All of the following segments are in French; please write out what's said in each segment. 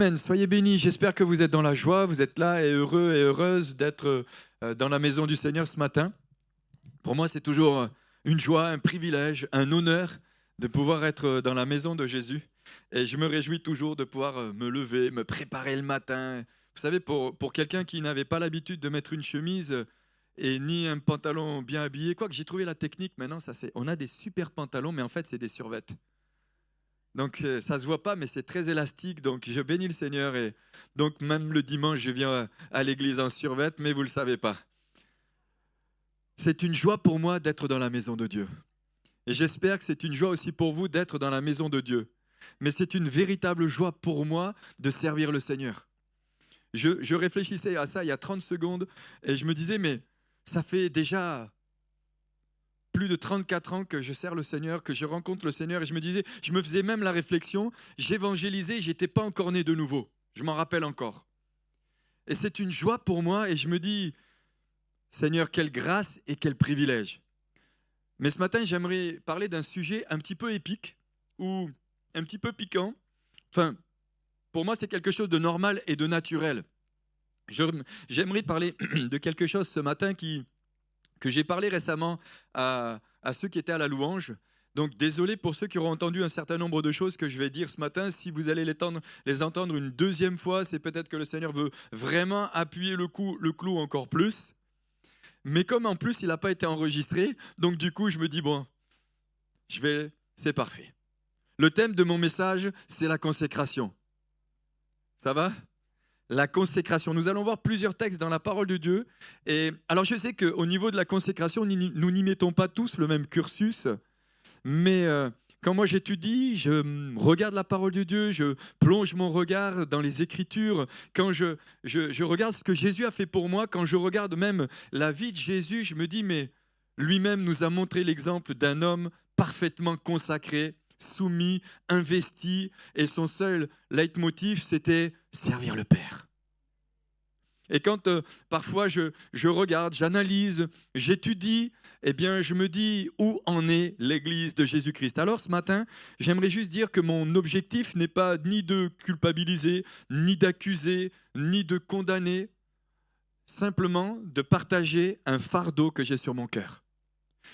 Amen. Soyez bénis. J'espère que vous êtes dans la joie, vous êtes là et heureux et heureuses d'être dans la maison du Seigneur ce matin. Pour moi, c'est toujours une joie, un privilège, un honneur de pouvoir être dans la maison de Jésus. Et je me réjouis toujours de pouvoir me lever, me préparer le matin. Vous savez, pour quelqu'un qui n'avait pas l'habitude de mettre une chemise et ni un pantalon bien habillé, quoique j'ai trouvé la technique maintenant, on a des super pantalons, mais en fait, c'est des survêtements. Donc ça se voit pas, mais c'est très élastique. Donc je bénis le Seigneur et donc même le dimanche, je viens à l'église en survêt, mais vous le savez pas. C'est une joie pour moi d'être dans la maison de Dieu. Et j'espère que c'est une joie aussi pour vous d'être dans la maison de Dieu. Mais c'est une véritable joie pour moi de servir le Seigneur. Je réfléchissais à ça il y a 30 secondes et je me disais, mais ça fait déjà plus de 34 ans que je sers le Seigneur, que je rencontre le Seigneur, et je me faisais même la réflexion, j'évangélisais, j'étais pas encore né de nouveau. Je m'en rappelle encore. Et c'est une joie pour moi, et je me dis, Seigneur, quelle grâce et quel privilège. Mais ce matin, j'aimerais parler d'un sujet un petit peu épique, ou un petit peu piquant. Enfin, pour moi, c'est quelque chose de normal et de naturel. J'aimerais parler de quelque chose ce matin que j'ai parlé récemment à ceux qui étaient à la louange. Donc désolé pour ceux qui auront entendu un certain nombre de choses que je vais dire ce matin. Si vous allez les entendre une deuxième fois, c'est peut-être que le Seigneur veut vraiment appuyer le clou encore plus. Mais comme en plus il n'a pas été enregistré, donc du coup je me dis bon, c'est parfait. Le thème de mon message, c'est la consécration. Ça va ? La consécration. Nous allons voir plusieurs textes dans la parole de Dieu. Et alors je sais qu'au niveau de la consécration, nous n'y mettons pas tous le même cursus, mais quand moi j'étudie, je regarde la parole de Dieu, je plonge mon regard dans les Écritures, quand je regarde ce que Jésus a fait pour moi, quand je regarde même la vie de Jésus, je me dis, mais lui-même nous a montré l'exemple d'un homme parfaitement consacré, soumis, investi, et son seul leitmotiv, c'était servir le Père. Et quand parfois je regarde, j'analyse, j'étudie, eh bien je me dis où en est l'Église de Jésus-Christ. Alors ce matin, j'aimerais juste dire que mon objectif n'est pas ni de culpabiliser, ni d'accuser, ni de condamner, simplement de partager un fardeau que j'ai sur mon cœur.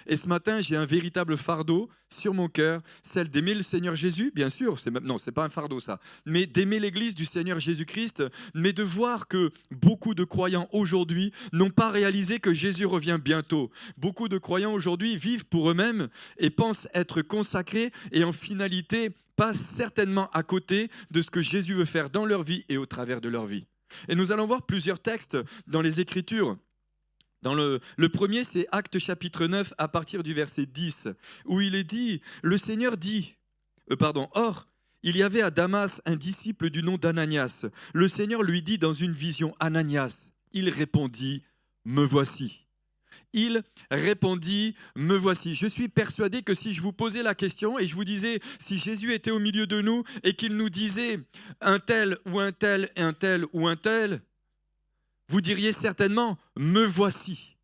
Et ce matin, j'ai un véritable fardeau sur mon cœur, celle d'aimer le Seigneur Jésus, bien sûr, non, c'est pas un fardeau ça, mais d'aimer l'Église du Seigneur Jésus-Christ, mais de voir que beaucoup de croyants aujourd'hui n'ont pas réalisé que Jésus revient bientôt. Beaucoup de croyants aujourd'hui vivent pour eux-mêmes et pensent être consacrés et en finalité passent certainement à côté de ce que Jésus veut faire dans leur vie et au travers de leur vie. Et nous allons voir plusieurs textes dans les Écritures. Le premier, c'est Actes chapitre 9 à partir du verset 10, où il est dit, le Seigneur dit, or, il y avait à Damas un disciple du nom d'Ananias. Le Seigneur lui dit dans une vision, Ananias. Il répondit, me voici. Il répondit, me voici. Je suis persuadé que si je vous posais la question et je vous disais, si Jésus était au milieu de nous et qu'il nous disait un tel ou un tel, un tel ou un tel, vous diriez certainement, me voici.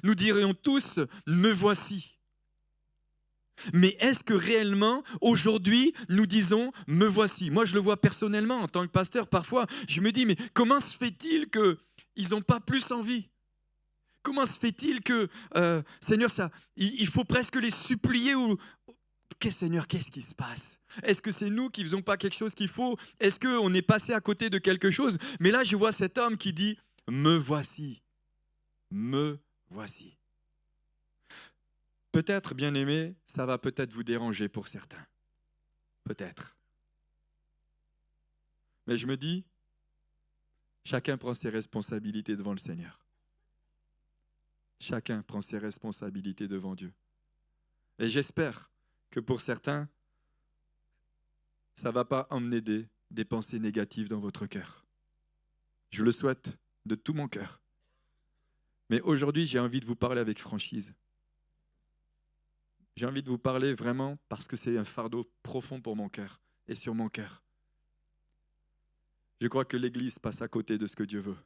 Nous dirions tous, me voici. Mais est-ce que réellement, aujourd'hui, nous disons, me voici? Moi, je le vois personnellement, en tant que pasteur, parfois, je me dis, mais comment se fait-il qu'ils n'ont pas plus envie? Comment se fait-il que, Seigneur, il faut presque les supplier ou... Seigneur, qu'est-ce qui se passe? Est-ce que c'est nous qui ne faisons pas quelque chose qu'il faut? Est-ce qu'on est passé à côté de quelque chose? Mais là, je vois cet homme qui dit, me voici, me voici. Peut-être, bien-aimé, ça va peut-être vous déranger pour certains. Peut-être. Mais je me dis, chacun prend ses responsabilités devant le Seigneur. Chacun prend ses responsabilités devant Dieu. Et j'espère que pour certains, ça ne va pas emmener des pensées négatives dans votre cœur. Je le souhaite de tout mon cœur. Mais aujourd'hui, j'ai envie de vous parler avec franchise. J'ai envie de vous parler vraiment parce que c'est un fardeau profond pour mon cœur et sur mon cœur. Je crois que l'Église passe à côté de ce que Dieu veut.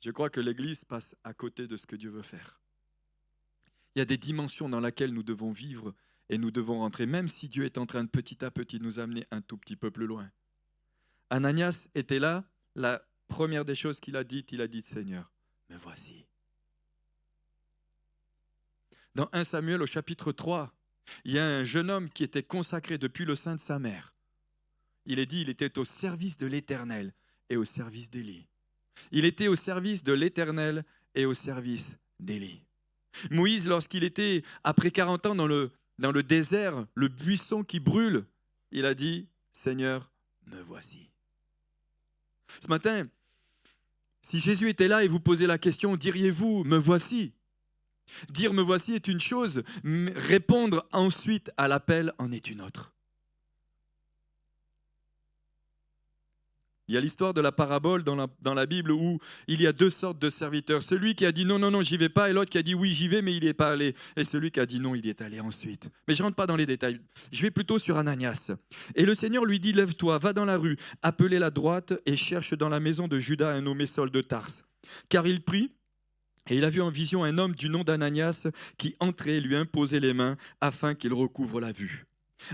Je crois que l'Église passe à côté de ce que Dieu veut faire. Il y a des dimensions dans lesquelles nous devons vivre et nous devons rentrer, même si Dieu est en train de petit à petit nous amener un tout petit peu plus loin. Ananias était là, la première des choses qu'il a dites, il a dit, Seigneur, me voici. Dans 1 Samuel au chapitre 3, il y a un jeune homme qui était consacré depuis le sein de sa mère. Il est dit, il était au service de l'Éternel et au service d'Élie. Il était au service de l'Éternel et au service d'Élie. Moïse, lorsqu'il était, après 40 ans dans le désert, le buisson qui brûle, il a dit, Seigneur, me voici. Ce matin, si Jésus était là et vous posez la question, diriez-vous, me voici? Dire me voici est une chose, répondre ensuite à l'appel en est une autre. Il y a l'histoire de la parabole dans la Bible où il y a deux sortes de serviteurs. Celui qui a dit non, non, non, j'y vais pas, et l'autre qui a dit oui, j'y vais, mais il n'y est pas allé. Et celui qui a dit non, il y est allé ensuite. Mais je ne rentre pas dans les détails. Je vais plutôt sur Ananias. Et le Seigneur lui dit, lève-toi, va dans la rue, appelez la droite et cherche dans la maison de Judas un nommé Saul de Tarse. Car il prie, et il a vu en vision un homme du nom d'Ananias qui entrait et lui imposait les mains afin qu'il recouvre la vue.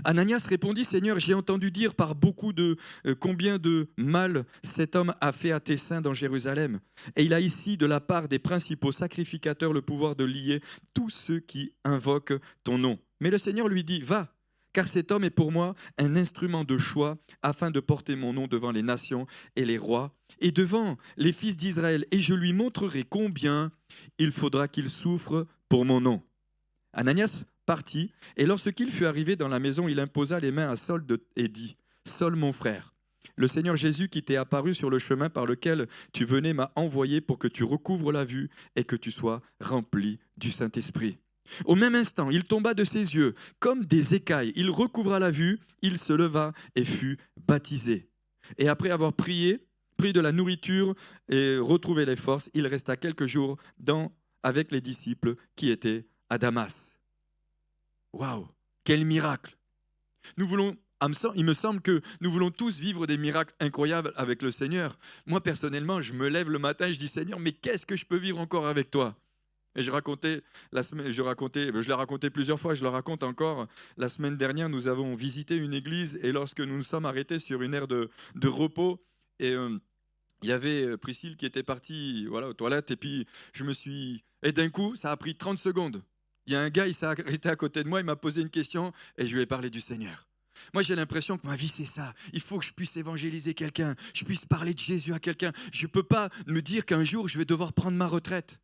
Ananias répondit, Seigneur, j'ai entendu dire par beaucoup de combien de mal cet homme a fait à tes saints dans Jérusalem. Et il a ici de la part des principaux sacrificateurs le pouvoir de lier tous ceux qui invoquent ton nom. Mais le Seigneur lui dit, va, car cet homme est pour moi un instrument de choix afin de porter mon nom devant les nations et les rois et devant les fils d'Israël. Et je lui montrerai combien il faudra qu'il souffre pour mon nom. Ananias partit, et lorsqu'il fut arrivé dans la maison, il imposa les mains à Saul et dit, « Saul, mon frère, le Seigneur Jésus qui t'est apparu sur le chemin par lequel tu venais m'a envoyé pour que tu recouvres la vue et que tu sois rempli du Saint-Esprit. » Au même instant, il tomba de ses yeux comme des écailles. Il recouvra la vue, il se leva et fut baptisé. Et après avoir prié, pris de la nourriture et retrouvé les forces, il resta quelques jours avec les disciples qui étaient à Damas. Waouh, quel miracle! Il me semble que nous voulons tous vivre des miracles incroyables avec le Seigneur. Moi, personnellement, je me lève le matin et je dis, Seigneur, mais qu'est-ce que je peux vivre encore avec toi? Et je l'ai raconté plusieurs fois, je le raconte encore. La semaine dernière, nous avons visité une église et lorsque nous nous sommes arrêtés sur une aire de repos, et il y avait Priscille qui était partie aux toilettes, et puis et d'un coup, ça a pris 30 secondes. Il y a un gars, il s'est arrêté à côté de moi, il m'a posé une question et je lui ai parlé du Seigneur. Moi, j'ai l'impression que ma vie, c'est ça. Il faut que je puisse évangéliser quelqu'un, je puisse parler de Jésus à quelqu'un. Je ne peux pas me dire qu'un jour, je vais devoir prendre ma retraite.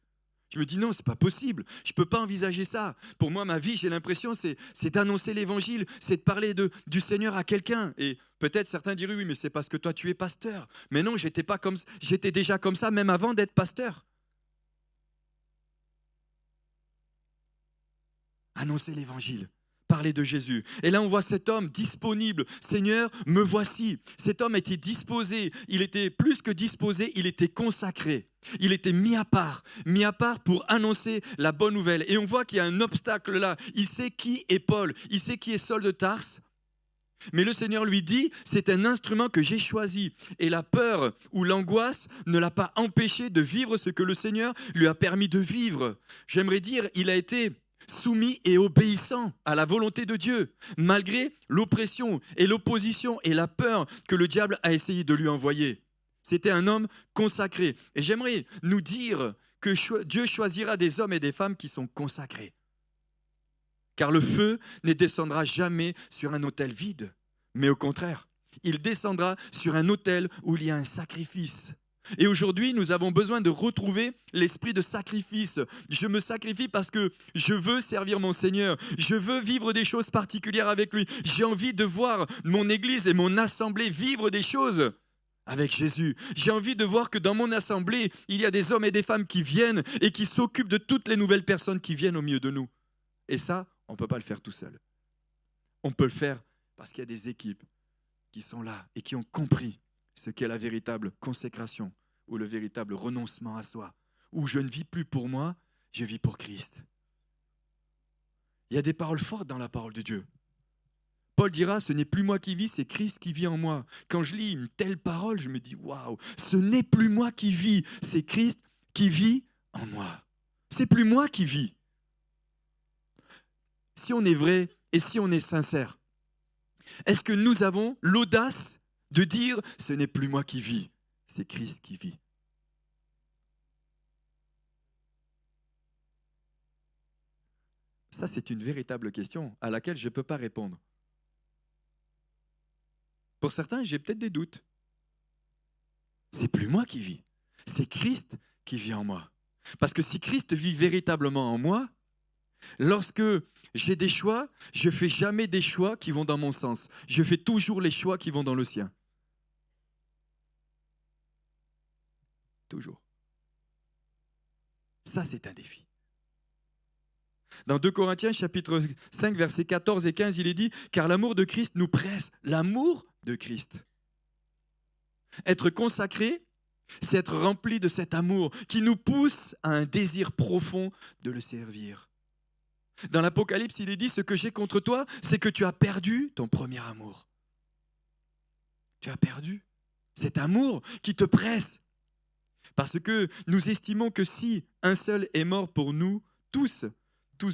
Je me dis non, c'est pas possible. Je ne peux pas envisager ça. Pour moi, ma vie, j'ai l'impression, c'est d'annoncer l'évangile, c'est de parler du Seigneur à quelqu'un. Et peut-être certains diraient, oui, mais c'est parce que toi, tu es pasteur. Mais non, j'étais déjà comme ça, même avant d'être pasteur. Annoncer l'évangile, parler de Jésus. Et là, on voit cet homme disponible. Seigneur, me voici. Cet homme était disposé. Il était plus que disposé, il était consacré. Il était mis à part pour annoncer la bonne nouvelle. Et on voit qu'il y a un obstacle là. Il sait qui est Paul, il sait qui est Saul de Tarse. Mais le Seigneur lui dit, c'est un instrument que j'ai choisi. Et la peur ou l'angoisse ne l'a pas empêché de vivre ce que le Seigneur lui a permis de vivre. J'aimerais dire, il a été soumis et obéissant à la volonté de Dieu, malgré l'oppression et l'opposition et la peur que le diable a essayé de lui envoyer. C'était un homme consacré. Et j'aimerais nous dire que Dieu choisira des hommes et des femmes qui sont consacrés. Car le feu ne descendra jamais sur un autel vide, mais au contraire, il descendra sur un autel où il y a un sacrifice. Et aujourd'hui, nous avons besoin de retrouver l'esprit de sacrifice. Je me sacrifie parce que je veux servir mon Seigneur. Je veux vivre des choses particulières avec lui. J'ai envie de voir mon église et mon assemblée vivre des choses avec Jésus. J'ai envie de voir que dans mon assemblée, il y a des hommes et des femmes qui viennent et qui s'occupent de toutes les nouvelles personnes qui viennent au milieu de nous. Et ça, on ne peut pas le faire tout seul. On peut le faire parce qu'il y a des équipes qui sont là et qui ont compris ce qu'est la véritable consécration ou le véritable renoncement à soi, où je ne vis plus pour moi, je vis pour Christ. Il y a des paroles fortes dans la parole de Dieu. Paul dira, ce n'est plus moi qui vis, c'est Christ qui vit en moi. Quand je lis une telle parole, je me dis, waouh, ce n'est plus moi qui vis, c'est Christ qui vit en moi. C'est plus moi qui vis. Si on est vrai et si on est sincère, est-ce que nous avons l'audace de dire « ce n'est plus moi qui vis, c'est Christ qui vit ». Ça, c'est une véritable question à laquelle je ne peux pas répondre. Pour certains, j'ai peut-être des doutes. C'est plus moi qui vis, c'est Christ qui vit en moi. Parce que si Christ vit véritablement en moi, lorsque j'ai des choix, je ne fais jamais des choix qui vont dans mon sens. Je fais toujours les choix qui vont dans le sien. Toujours. Ça, c'est un défi. Dans 2 Corinthiens, chapitre 5, versets 14 et 15, il est dit « Car l'amour de Christ nous presse. » L'amour de Christ. Être consacré, c'est être rempli de cet amour qui nous pousse à un désir profond de le servir. Dans l'Apocalypse, il est dit « Ce que j'ai contre toi, c'est que tu as perdu ton premier amour. » Tu as perdu cet amour qui te presse. Parce que nous estimons que si un seul est mort pour nous, tous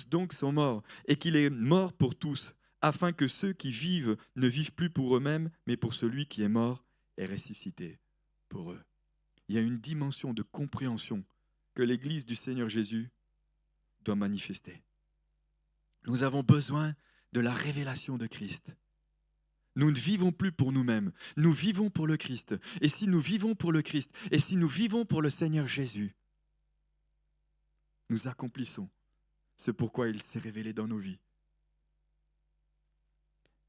donc sont morts, et qu'il est mort pour tous, afin que ceux qui vivent ne vivent plus pour eux-mêmes, mais pour celui qui est mort et ressuscité pour eux. Il y a une dimension de compréhension que l'Église du Seigneur Jésus doit manifester. Nous avons besoin de la révélation de Christ. Nous ne vivons plus pour nous-mêmes, nous vivons pour le Christ. Et si nous vivons pour le Christ, et si nous vivons pour le Seigneur Jésus, nous accomplissons ce pourquoi il s'est révélé dans nos vies.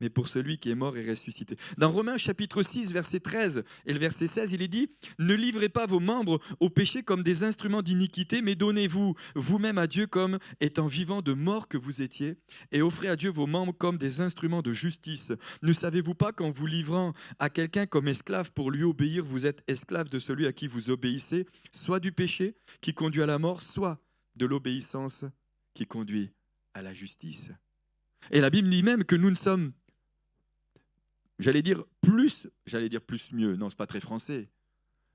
Mais pour celui qui est mort et ressuscité. Dans Romains chapitre 6, verset 13 et le verset 16, il est dit « Ne livrez pas vos membres au péché comme des instruments d'iniquité, mais donnez-vous vous-même à Dieu comme étant vivants de mort que vous étiez, et offrez à Dieu vos membres comme des instruments de justice. Ne savez-vous pas qu'en vous livrant à quelqu'un comme esclave pour lui obéir, vous êtes esclave de celui à qui vous obéissez, soit du péché qui conduit à la mort, soit de l'obéissance qui conduit à la justice. » Et la Bible dit même que nous ne sommes J'allais dire plus mieux, non, c'est pas très français,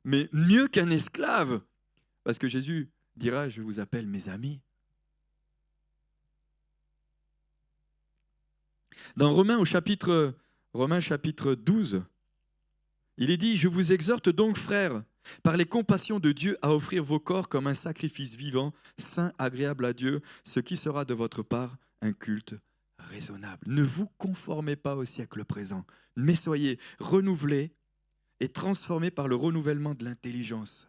mais mieux qu'un esclave, parce que Jésus dira, je vous appelle mes amis. Dans Romains chapitre 12, il est dit, je vous exhorte donc, frères, par les compassions de Dieu, à offrir vos corps comme un sacrifice vivant, saint, agréable à Dieu, ce qui sera de votre part un culte raisonnable. Ne vous conformez pas au siècle présent, mais soyez renouvelés et transformés par le renouvellement de l'intelligence.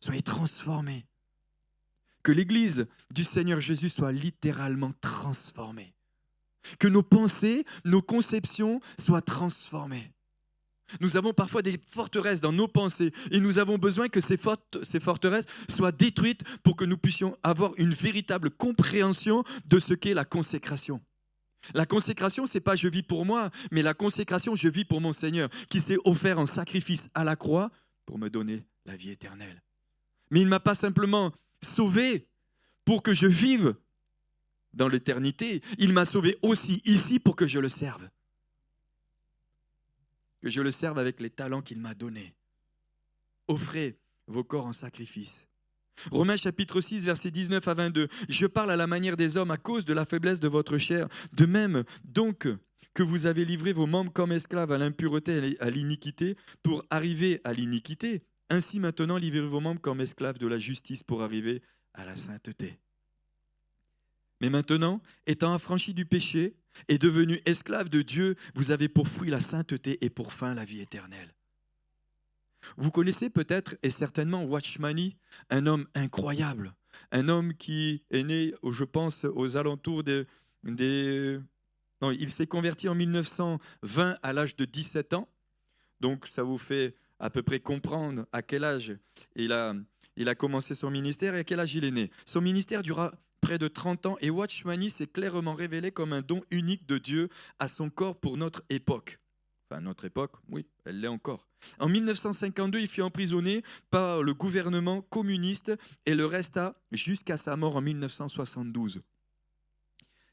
Soyez transformés. Que l'Église du Seigneur Jésus soit littéralement transformée. Que nos pensées, nos conceptions soient transformées. Nous avons parfois des forteresses dans nos pensées et nous avons besoin que ces forteresses soient détruites pour que nous puissions avoir une véritable compréhension de ce qu'est la consécration. La consécration, ce n'est pas je vis pour moi, mais la consécration, je vis pour mon Seigneur qui s'est offert en sacrifice à la croix pour me donner la vie éternelle. Mais il ne m'a pas simplement sauvé pour que je vive dans l'éternité, il m'a sauvé aussi ici pour que je le serve. Que je le serve avec les talents qu'il m'a donnés. Offrez vos corps en sacrifice. Romains chapitre 6, versets 19 à 22. Je parle à la manière des hommes à cause de la faiblesse de votre chair. De même, donc, que vous avez livré vos membres comme esclaves à l'impureté et à l'iniquité pour arriver à l'iniquité, ainsi maintenant livrez vos membres comme esclaves de la justice pour arriver à la sainteté. Mais maintenant, étant affranchis du péché et devenus esclaves de Dieu, vous avez pour fruit la sainteté et pour fin la vie éternelle. Vous connaissez peut-être et certainement Watchmani, un homme incroyable, un homme qui est né, je pense, aux alentours Non, il s'est converti en 1920 à l'âge de 17 ans, donc ça vous fait à peu près comprendre à quel âge il a commencé son ministère et à quel âge il est né. Son ministère dura près de 30 ans et Watchmani s'est clairement révélé comme un don unique de Dieu à son corps pour notre époque. Enfin, notre époque, oui, elle l'est encore. En 1952, il fut emprisonné par le gouvernement communiste et le resta jusqu'à sa mort en 1972.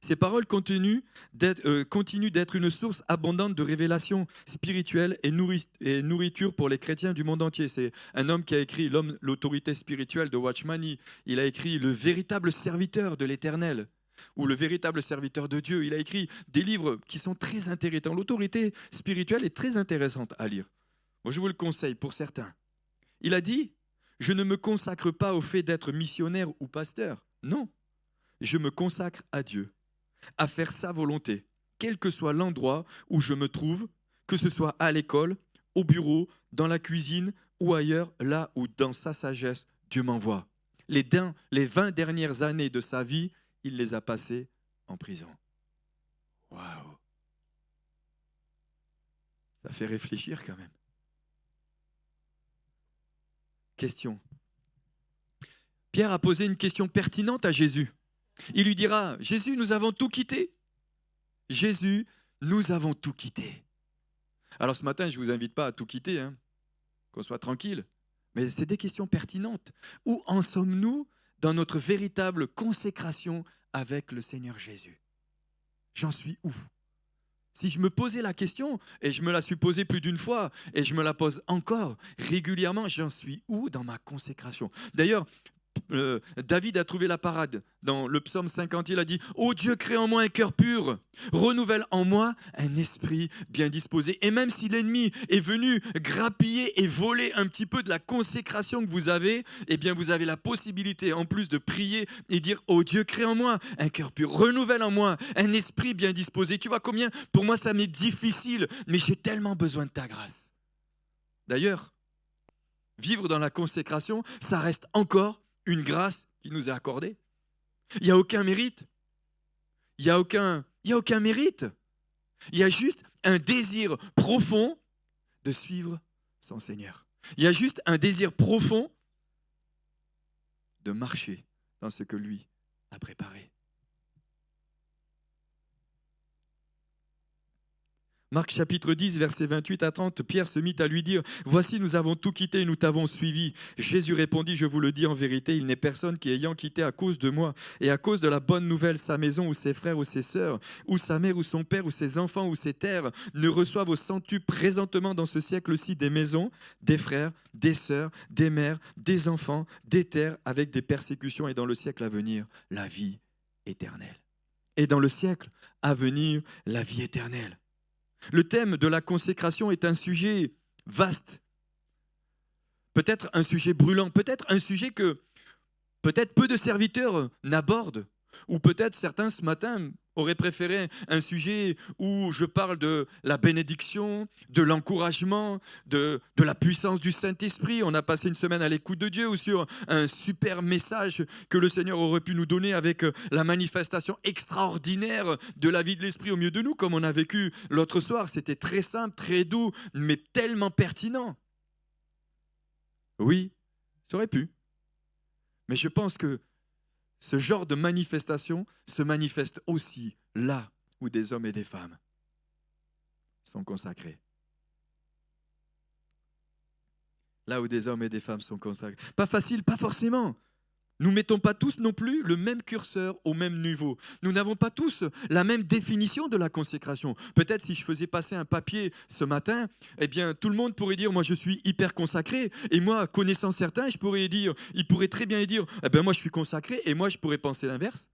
Ces paroles continuent d'être une source abondante de révélations spirituelles et nourriture pour les chrétiens du monde entier. C'est un homme qui a écrit l'autorité spirituelle de Watchmani. Il a écrit le véritable serviteur de l'Éternel. ou le véritable serviteur de Dieu. Il a écrit des livres qui sont très intéressants. L'autorité spirituelle est très intéressante à lire. Moi, je vous le conseille pour certains. Il a dit, je ne me consacre pas au fait d'être missionnaire ou pasteur. Non, je me consacre à Dieu, à faire sa volonté, quel que soit l'endroit où je me trouve, que ce soit à l'école, au bureau, dans la cuisine ou ailleurs, là où dans sa sagesse, Dieu m'envoie. Les 20 dernières années de sa vie, il les a passées en prison. Waouh! Ça fait réfléchir quand même. Question. Pierre a posé une question pertinente à Jésus. Il lui dira, Jésus, nous avons tout quitté. Jésus, nous avons tout quitté. Alors ce matin, je ne vous invite pas à tout quitter, hein, qu'on soit tranquille. Mais c'est des questions pertinentes. Où en sommes-nous dans notre véritable consécration avec le Seigneur Jésus? J'en suis où? Si je me posais la question, et je me la suis posée plus d'une fois, et je me la pose encore régulièrement, j'en suis où dans ma consécration? D'ailleurs, David a trouvé la parade. Dans le psaume 50, il a dit « Ô Dieu, crée en moi un cœur pur, renouvelle en moi un esprit bien disposé. » Et même si l'ennemi est venu grappiller et voler un petit peu de la consécration que vous avez, eh bien vous avez la possibilité en plus de prier et dire « Ô Dieu, crée en moi un cœur pur, renouvelle en moi un esprit bien disposé. » Tu vois combien pour moi ça m'est difficile, mais j'ai tellement besoin de ta grâce. D'ailleurs, vivre dans la consécration, ça reste encore une grâce qui nous est accordée. Il n'y a aucun mérite. Il n'y a aucun mérite. Il y a juste un désir profond de suivre son Seigneur. Il y a juste un désir profond de marcher dans ce que lui a préparé. Marc chapitre 10, versets 28 à 30, Pierre se mit à lui dire « Voici, nous avons tout quitté et nous t'avons suivi. » Jésus répondit « Je vous le dis en vérité, il n'est personne qui ayant quitté à cause de moi et à cause de la bonne nouvelle sa maison ou ses frères ou ses sœurs, ou sa mère ou son père ou ses enfants ou ses terres, ne reçoive au centuple présentement dans ce siècle-ci des maisons, des frères, des sœurs, des mères, des enfants, des terres avec des persécutions et dans le siècle à venir, la vie éternelle. » Et dans le siècle à venir, la vie éternelle. Le thème de la consécration est un sujet vaste, peut-être un sujet brûlant, peut-être un sujet que peut-être peu de serviteurs n'abordent, ou peut-être certains ce matin auraient préféré un sujet où je parle de la bénédiction, de l'encouragement, de la puissance du Saint-Esprit. On a passé une semaine à l'écoute de Dieu ou sur un super message que le Seigneur aurait pu nous donner avec la manifestation extraordinaire de la vie de l'Esprit au milieu de nous, comme on a vécu l'autre soir. C'était très simple, très doux, mais tellement pertinent. Oui, ça aurait pu. Mais je pense que ce genre de manifestation se manifeste aussi là où des hommes et des femmes sont consacrés. Là où des hommes et des femmes sont consacrés. Pas facile, pas forcément. Nous ne mettons pas tous non plus le même curseur au même niveau. Nous n'avons pas tous la même définition de la consécration. Peut-être si je faisais passer un papier ce matin, eh bien tout le monde pourrait dire moi je suis hyper consacré. Et moi, connaissant certains, il pourrait très bien dire eh bien moi je suis consacré et moi je pourrais penser l'inverse.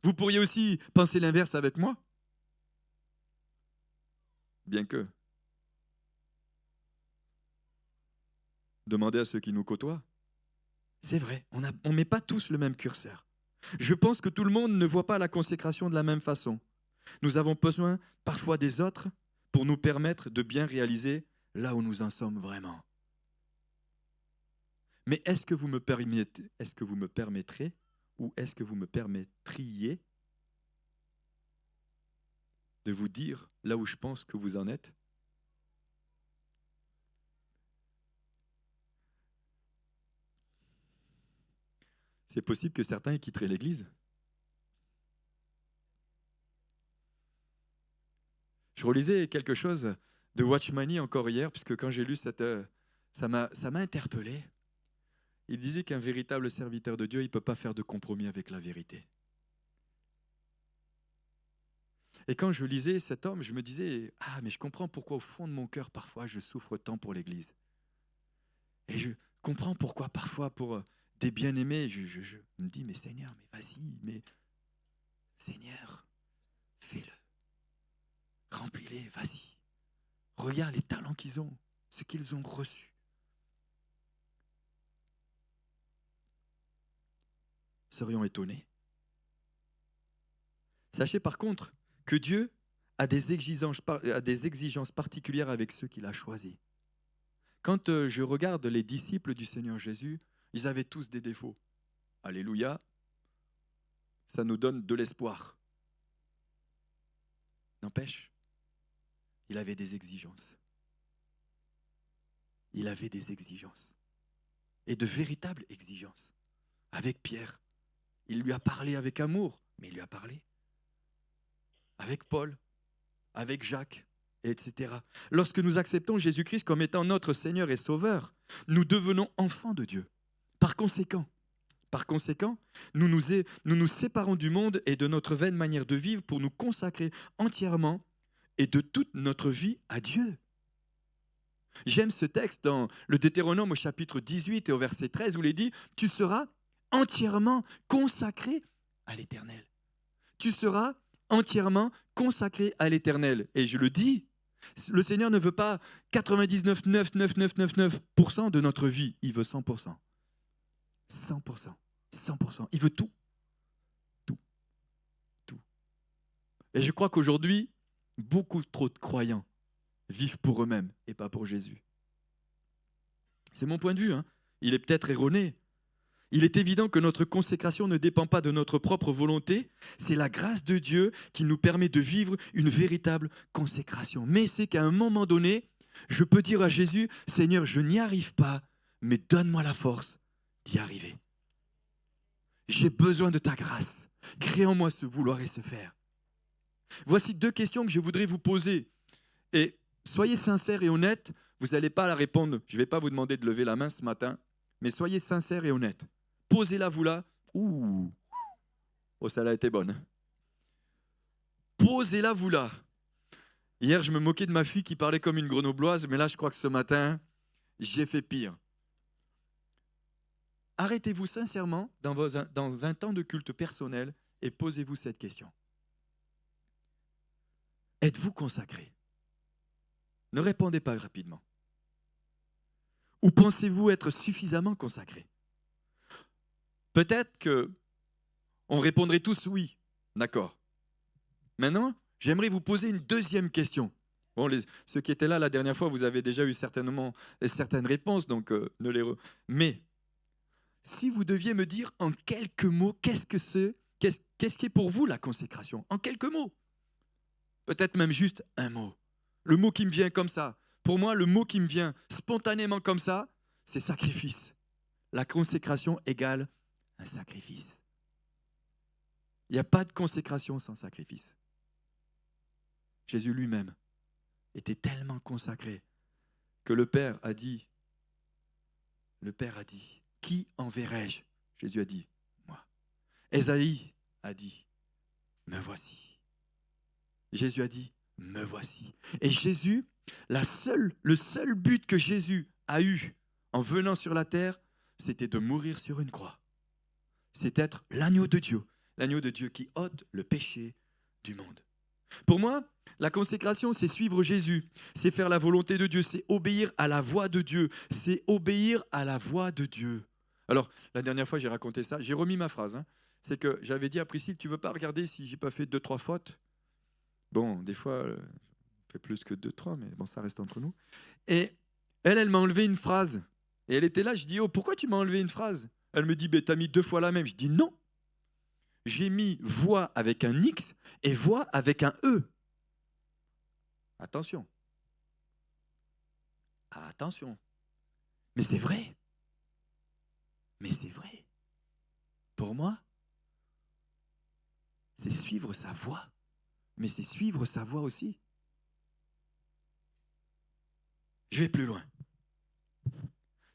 Vous pourriez aussi penser l'inverse avec moi. Bien que. Demandez à ceux qui nous côtoient. C'est vrai, on ne met pas tous le même curseur. Je pense que tout le monde ne voit pas la consécration de la même façon. Nous avons besoin parfois des autres pour nous permettre de bien réaliser là où nous en sommes vraiment. Mais est-ce que vous me permettrez ou est-ce que vous me permettriez de vous dire là où je pense que vous en êtes? C'est possible que certains quitteraient l'Église. Je relisais quelque chose de Watchmani encore hier, puisque quand j'ai lu ça m'a interpellé. Il disait qu'un véritable serviteur de Dieu, il ne peut pas faire de compromis avec la vérité. Et quand je lisais cet homme, je me disais, ah, mais je comprends pourquoi au fond de mon cœur, parfois, je souffre tant pour l'Église. Et je comprends pourquoi parfois, pour des bien-aimés, je me dis, mais Seigneur, mais vas-y, mais Seigneur, fais-le. Remplis-les, vas-y. Regarde les talents qu'ils ont, ce qu'ils ont reçu. Serions étonnés. Sachez par contre que Dieu a des exigences particulières avec ceux qu'il a choisis. Quand je regarde les disciples du Seigneur Jésus, ils avaient tous des défauts. Alléluia, ça nous donne de l'espoir. N'empêche, il avait des exigences. Il avait des exigences. Et de véritables exigences. Avec Pierre, il lui a parlé avec amour, mais il lui a parlé. Avec Paul, avec Jacques, etc. Lorsque nous acceptons Jésus-Christ comme étant notre Seigneur et Sauveur, nous devenons enfants de Dieu. Par conséquent, nous nous séparons du monde et de notre vaine manière de vivre pour nous consacrer entièrement et de toute notre vie à Dieu. J'aime ce texte dans le Deutéronome au chapitre 18 et au verset 13 où il est dit « Tu seras entièrement consacré à l'Éternel. » Tu seras entièrement consacré à l'Éternel. Et je le dis, le Seigneur ne veut pas 99,99999% de notre vie, il veut 100%. 100%. 100%. Il veut tout. Tout. Tout. Et je crois qu'aujourd'hui, beaucoup trop de croyants vivent pour eux-mêmes et pas pour Jésus. C'est mon point de vue, hein. Il est peut-être erroné. Il est évident que notre consécration ne dépend pas de notre propre volonté. C'est la grâce de Dieu qui nous permet de vivre une véritable consécration. Mais c'est qu'à un moment donné, je peux dire à Jésus, « Seigneur, je n'y arrive pas, mais donne-moi la force d'y arriver. J'ai besoin de ta grâce. Crée en moi ce vouloir et ce faire. » Voici 2 questions que je voudrais vous poser. Et soyez sincères et honnêtes. Vous n'allez pas la répondre. Je ne vais pas vous demander de lever la main ce matin, mais soyez sincères et honnêtes. Posez-la vous là. Ouh, oh, ça a été bonne. Posez-la vous là. Hier, je me moquais de ma fille qui parlait comme une grenobloise, mais là, je crois que ce matin, j'ai fait pire. Arrêtez-vous sincèrement dans un temps de culte personnel et posez-vous cette question. Êtes-vous consacré? Ne répondez pas rapidement. Ou pensez-vous être suffisamment consacré? Peut-être qu'on répondrait tous oui, d'accord. Maintenant, j'aimerais vous poser une deuxième question. Bon, ceux qui étaient là la dernière fois, vous avez déjà eu certainement certaines réponses, donc ne les... Mais si vous deviez me dire en quelques mots, qu'est-ce qui est pour vous la consécration? En quelques mots. Peut-être même juste un mot. Le mot qui me vient comme ça. Pour moi, le mot qui me vient spontanément comme ça, c'est sacrifice. La consécration égale un sacrifice. Il n'y a pas de consécration sans sacrifice. Jésus lui-même était tellement consacré que le Père a dit, qui enverrai-je? Jésus a dit, moi. Ésaïe a dit, me voici. Jésus a dit, me voici. Et Jésus, le seul but que Jésus a eu en venant sur la terre, c'était de mourir sur une croix. C'est être l'agneau de Dieu qui ôte le péché du monde. Pour moi, la consécration, c'est suivre Jésus, c'est faire la volonté de Dieu, c'est obéir à la voix de Dieu, c'est obéir à la voix de Dieu. Alors, la dernière fois, j'ai raconté ça, j'ai remis ma phrase, hein. C'est que j'avais dit à Priscille, tu ne veux pas regarder si je n'ai pas fait 2-3 fautes? Bon, des fois, je fais plus que 2-3, mais bon, ça reste entre nous. Et elle m'a enlevé une phrase. Et elle était là, je dis, oh, pourquoi tu m'as enlevé une phrase? Elle me dit, tu as mis 2 fois la même. Je dis, non. J'ai mis voix avec un X et voix avec un E. Attention. Attention. Mais c'est vrai. Mais c'est vrai. Pour moi, c'est suivre sa voix. Mais c'est suivre sa voix aussi. Je vais plus loin.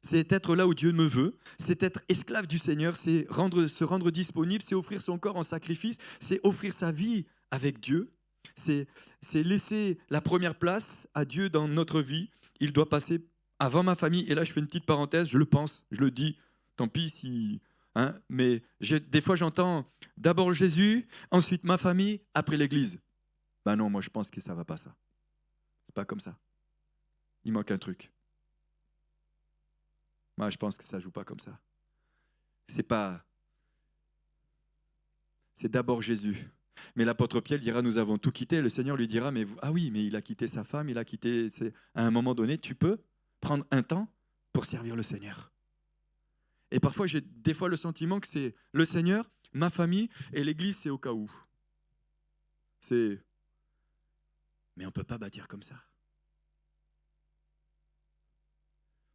C'est être là où Dieu me veut, c'est être esclave du Seigneur, c'est se rendre disponible, c'est offrir son corps en sacrifice, c'est offrir sa vie avec Dieu, c'est laisser la première place à Dieu dans notre vie. Il doit passer avant ma famille, et là je fais une petite parenthèse, je le pense, je le dis Tant pis si... Hein, mais des fois, j'entends d'abord Jésus, ensuite ma famille, après l'Église. Ben non, moi, je pense que ça ne va pas ça. C'est pas comme ça. Il manque un truc. Moi, je pense que ça ne joue pas comme ça. C'est pas... C'est d'abord Jésus. Mais l'apôtre Pierre dira, nous avons tout quitté. Le Seigneur lui dira, mais ah oui, mais il a quitté sa femme, il a quitté... À un moment donné, tu peux prendre un temps pour servir le Seigneur. Et parfois, j'ai des fois le sentiment que c'est le Seigneur, ma famille, et l'Église, c'est au cas où. C'est... Mais on ne peut pas bâtir comme ça.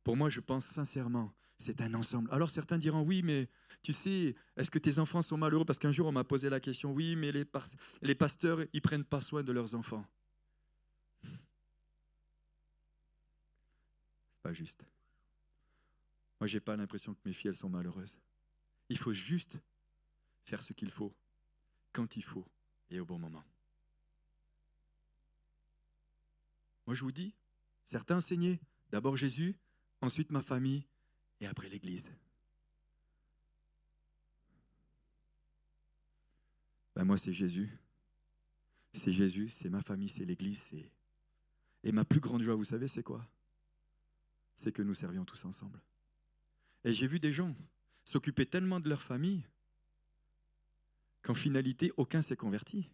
Pour moi, je pense sincèrement, c'est un ensemble. Alors certains diront, oui, mais tu sais, est-ce que tes enfants sont malheureux? Parce qu'un jour, on m'a posé la question, oui, mais les pasteurs, ils ne prennent pas soin de leurs enfants. C'est pas juste. Moi, je n'ai pas l'impression que mes filles, elles sont malheureuses. Il faut juste faire ce qu'il faut, quand il faut et au bon moment. Moi, je vous dis, certains enseignaient, d'abord Jésus, ensuite ma famille et après l'Église. Ben moi, c'est Jésus. C'est Jésus, c'est ma famille, c'est l'Église. Et ma plus grande joie, vous savez, c'est quoi? C'est que nous servions tous ensemble. Et j'ai vu des gens s'occuper tellement de leur famille qu'en finalité, aucun s'est converti.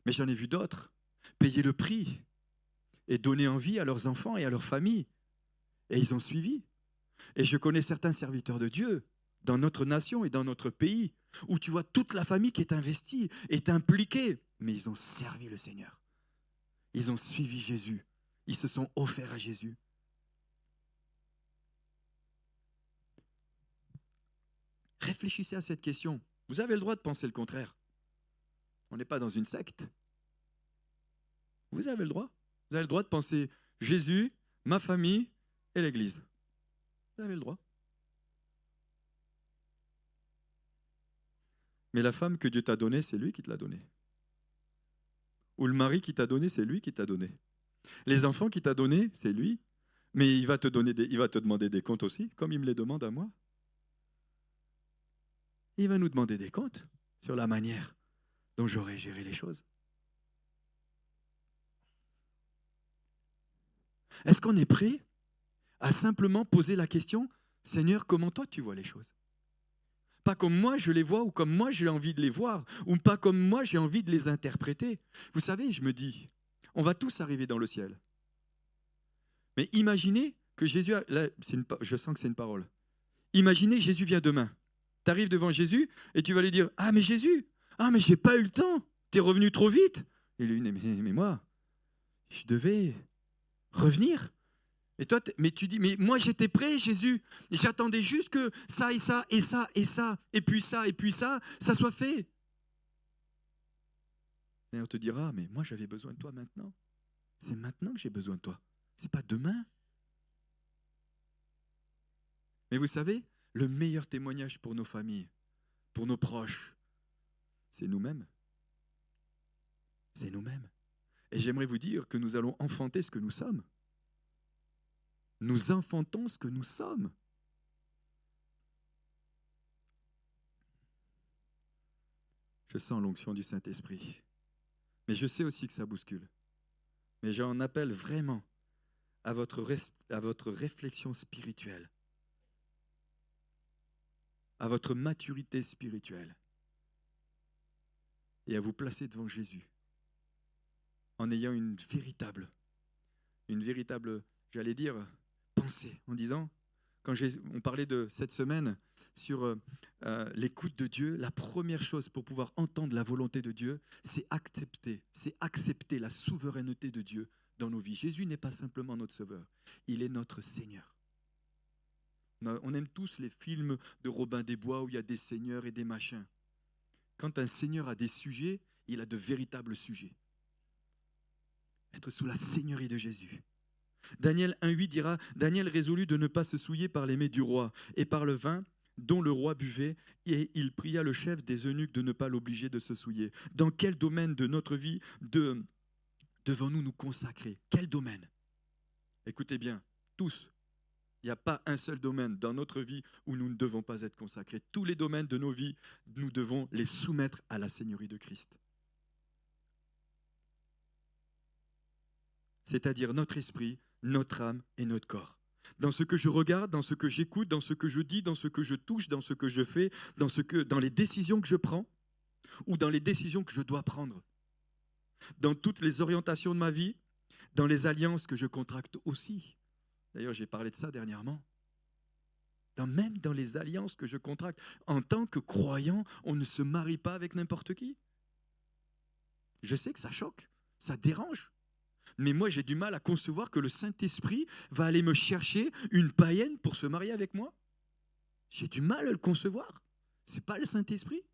Mais j'en ai vu d'autres payer le prix et donner envie à leurs enfants et à leur famille. Et ils ont suivi. Et je connais certains serviteurs de Dieu dans notre nation et dans notre pays où tu vois toute la famille qui est investie, est impliquée, mais ils ont servi le Seigneur. Ils ont suivi Jésus. Ils se sont offerts à Jésus. Réfléchissez à cette question. Vous avez le droit de penser le contraire. On n'est pas dans une secte. Vous avez le droit. Vous avez le droit de penser Jésus, ma famille et l'Église. Vous avez le droit. Mais la femme que Dieu t'a donnée, c'est lui qui te l'a donnée. Ou le mari qui t'a donné, c'est lui qui t'a donné. Les enfants qui t'a donné, c'est lui. Mais il va te demander des comptes aussi, comme il me les demande à moi. Il va nous demander des comptes sur la manière dont j'aurais géré les choses. Est-ce qu'on est prêt à simplement poser la question, Seigneur, comment toi tu vois les choses? Pas comme moi je les vois ou comme moi j'ai envie de les voir ou pas comme moi j'ai envie de les interpréter. Vous savez, je me dis, on va tous arriver dans le ciel. Mais imaginez que Jésus, là, je sens que c'est une parole. Imaginez Jésus vient demain. Tu arrives devant Jésus et tu vas lui dire, ah mais Jésus, ah mais j'ai pas eu le temps, tu es revenu trop vite. Et lui, mais moi, je devais revenir. Et toi, mais tu dis, mais moi j'étais prêt, Jésus. J'attendais juste que ça et ça et ça et ça, et puis ça soit fait. Et on te dira, mais moi j'avais besoin de toi maintenant. C'est maintenant que j'ai besoin de toi. C'est pas demain. Mais vous savez, le meilleur témoignage pour nos familles, pour nos proches, c'est nous-mêmes. C'est nous-mêmes. Et j'aimerais vous dire que nous allons enfanter ce que nous sommes. Nous enfantons ce que nous sommes. Je sens l'onction du Saint-Esprit. Mais je sais aussi que ça bouscule. Mais j'en appelle vraiment à votre réflexion spirituelle, à votre maturité spirituelle et à vous placer devant Jésus en ayant une véritable, j'allais dire, pensée, en disant, quand on parlait de cette semaine sur l'écoute de Dieu, la première chose pour pouvoir entendre la volonté de Dieu, c'est accepter la souveraineté de Dieu dans nos vies. Jésus n'est pas simplement notre sauveur, il est notre Seigneur. On aime tous les films de Robin des Bois où il y a des seigneurs et des machins. Quand un seigneur a des sujets, il a de véritables sujets. Être sous la seigneurie de Jésus. Daniel 1,8 dira, Daniel résolut de ne pas se souiller par les mets du roi et par le vin dont le roi buvait, et il pria le chef des eunuques de ne pas l'obliger de se souiller. Dans quel domaine de notre vie devons-nous nous consacrer? Quel domaine? Écoutez bien, tous. Il n'y a pas un seul domaine dans notre vie où nous ne devons pas être consacrés. Tous les domaines de nos vies, nous devons les soumettre à la Seigneurie de Christ. C'est-à-dire notre esprit, notre âme et notre corps. Dans ce que je regarde, dans ce que j'écoute, dans ce que je dis, dans ce que je touche, dans ce que je fais, dans les décisions que je prends ou dans les décisions que je dois prendre. Dans toutes les orientations de ma vie, dans les alliances que je contracte aussi. D'ailleurs, j'ai parlé de ça dernièrement. Même dans les alliances que je contracte. En tant que croyant, on ne se marie pas avec n'importe qui. Je sais que ça choque, ça dérange. Mais moi, j'ai du mal à concevoir que le Saint-Esprit va aller me chercher une païenne pour se marier avec moi. J'ai du mal à le concevoir. Ce n'est pas le Saint-Esprit.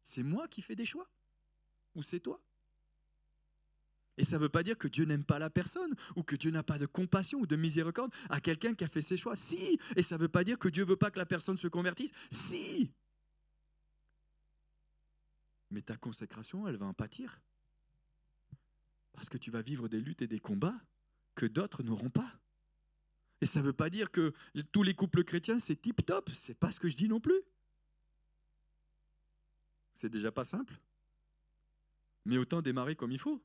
C'est moi qui fais des choix. Ou c'est toi. Et ça ne veut pas dire que Dieu n'aime pas la personne ou que Dieu n'a pas de compassion ou de miséricorde à quelqu'un qui a fait ses choix. Si. Et ça ne veut pas dire que Dieu ne veut pas que la personne se convertisse. Si. Mais ta consécration, elle va en pâtir. Parce que tu vas vivre des luttes et des combats que d'autres n'auront pas. Et ça ne veut pas dire que tous les couples chrétiens, c'est tip-top. Ce n'est pas ce que je dis non plus. C'est déjà pas simple. Mais autant démarrer comme il faut.